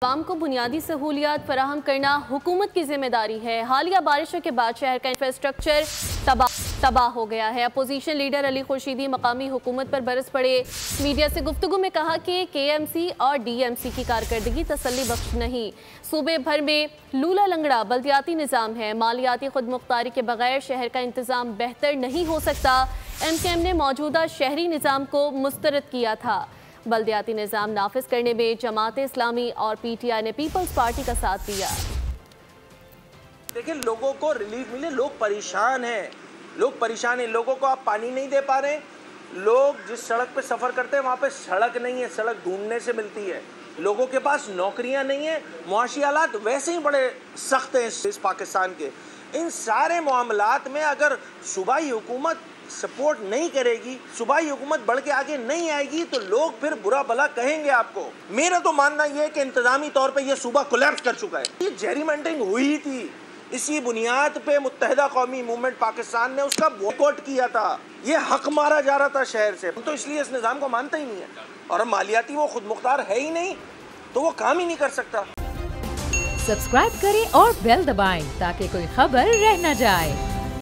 आवाम को बुनियादी सहूलियात फराहम करना हुकूमत की जिम्मेदारी है। हालिया बारिशों के बाद शहर का इंफ्रास्ट्रक्चर तबाह हो गया है। अपोजिशन लीडर अली खुर्शीदी मकामी हुकूमत पर बरस पड़े। मीडिया से गुफ्तगू में कहा कि KMC और DMC की कारकर्दगी तसल्ली बख्श नहीं। सूबे भर में लूला लंगड़ा बल्दियाती निज़ाम है। मालियाती खुद मुख्तारी के बगैर शहर का इंतज़ाम बेहतर नहीं हो सकता। MKM ने मौजूदा शहरी निज़ाम को मुस्तरद किया था। बल्दियाती निज़ाम नाफिज करने में जमात इस्लामी और PTI ने पीपल्स पार्टी का साथ दिया। देखिए, लोगों को रिलीफ मिले, लोग परेशान हैं, लोगों को आप पानी नहीं दे पा रहे। लोग जिस सड़क पे सफ़र करते हैं वहाँ पे सड़क नहीं है, सड़क ढूंढने से मिलती है। लोगों के पास नौकरियाँ नहीं है, मुआशी हालात वैसे ही बड़े सख्त हैं इस पाकिस्तान के। इन सारे मामलात में अगर सूबाई हुकूमत सपोर्ट नहीं करेगी, सूबाई हुकूमत बढ़ के आगे नहीं आएगी, तो लोग फिर बुरा भला कहेंगे आपको। मेरा तो मानना यह है कि इंतजामी तौर पे ये सूबा कोलैप्स कर चुका है। ये जेरीमेंटरिंग हुई थी, इसी बुनियाद पे मुत्तहिदा कौमी मूवमेंट पाकिस्तान ने उसका बॉयकॉट किया था। ये हक मारा जा रहा था शहर से, तो इसलिए इस निज़ाम को मानता ही नहीं है। और अब मालियाती वो खुद मुख्तार है ही नहीं, तो वो काम ही नहीं कर सकता। सब्सक्राइब करें और बेल दबाएं ताकि कोई खबर रह न जाए।